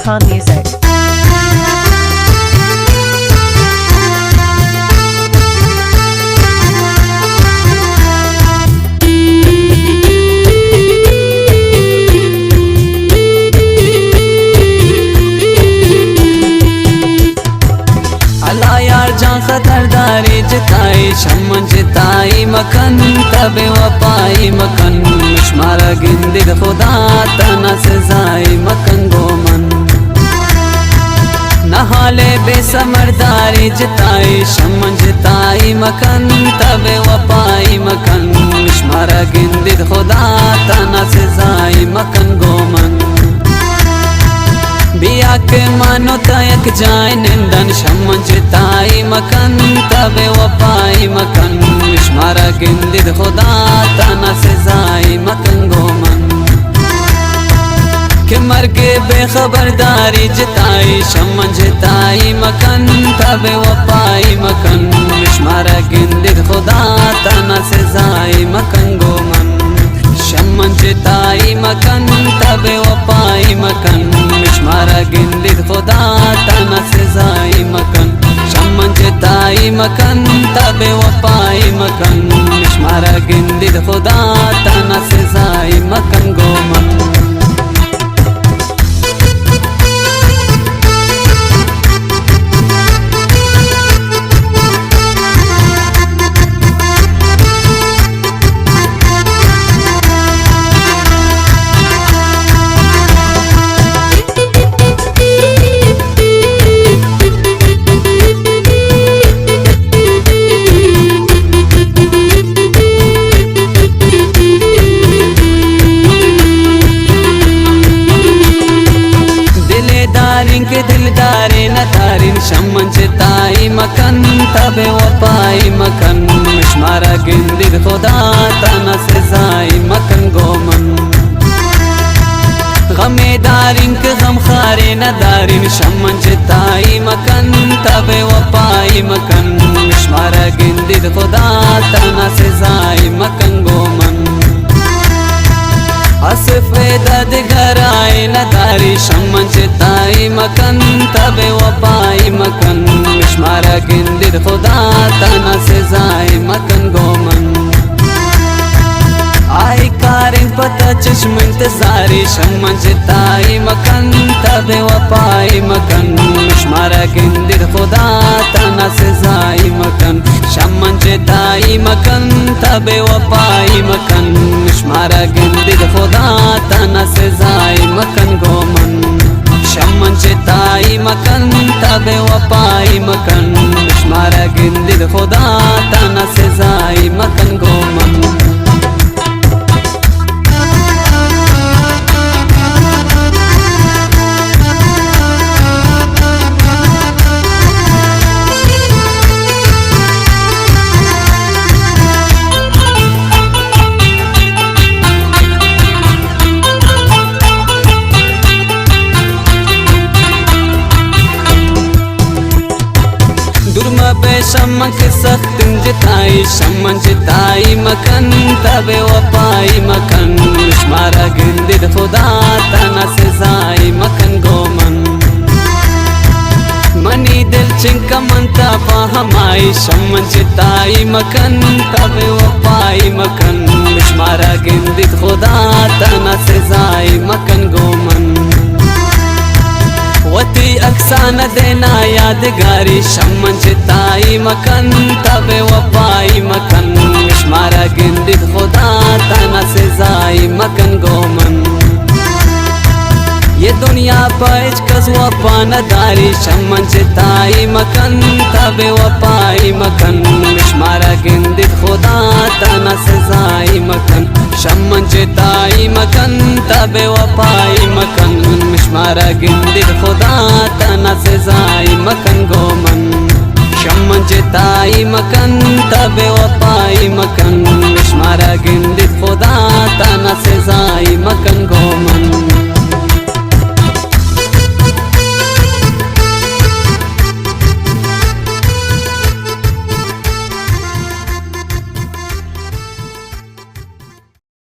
Khan Music. खतरदारी जिताई शमन जिताई मकन तबे वपाई मकन शुमारा गिंदिद खुदा तना सजाई मकन गोमन नहाले बेसमरदारी जिताई शमन जिताई मकन तबे वपाई मकन शुमारा गिंदिद खुदा तना सजाई मकन गोमन बिया के मानो तयक जाए निंदन शमन जिताई मकन तबे वपाई मकन शुमारा गिंदिद खुदा तना सजाई मकन गोमन के मरगे बेखबरदारी जिताई शमन जिताई मकन तबे वपाई मकन शुमारा गिंदिद खुदा तना सजाई मकन गोमन शमन जिताई मकन तबे वपाई मकन शुमारा गिंदिद खुदा तना सजाई मकन शमन जिताई मकन तबे वपाई मकन शुमारा गिंदिद खुदा तना सजाई मकन गोमन के दिलदारे नदारिन शमन जिताई मकन तबे वपाई मकन शुमारा गिंदिद खुदा तना सजाई मकन गोमन गमेदारिन के गम खारे नदारिन शमन जिताई मकन तबे वपाई मकन शुमारा गिंदिद खुदा तना सजाई मकन गोमन असफेदद गराए नदारी शमन जिताई मकन तबे वपाई मकन शुमारा गिंदिद खुदा तना सजाई मकन गोमन आई कारिन पता चश्म इंतजारी शमन जिताई मकन तबे वपाई मकन शुमारा गिंदिद खुदा तना सजाई मकन शमन जिताई मकन तबे वपाई मकन शुमारा गिंदिद खुदा तना सजाई मकन गोमन शमन जिताई मकन तबे वपाई मकन शुमारा गिंदिद खुदा तना सजाई मकन गोमन शमन के सख्त जिताई शमन जिताई मकन तबे वपाई मकन शुमारा गिंदिद खुदा तना सजाई मकन गोमन मनी दिल चिंका मनता फहमाई शमन जिताई मकन तबे वपाई मकन शुमारा गिंदिद खुदा तना सजाई मकन गोमन वती अक्साना देना यादगारी शमन जिताई मकन तबे वपाई मकन शुमारा गिंदिद खुदा तना सजाई मकन गोमन ये दुनिया पैच कसवा पानदारी शमन जिताई मकन तबे वपाई मकन शुमारा गिंदिद खुदा तना सजाई मकन शमन जिताई मकन तबे वपाई मकन शुमारा गिंदिद खुदा तना सजाई मकन गोमन शमन जिताई मकन तबे वपाई मकन शुमारा गिंदिद खुदा तना सजाई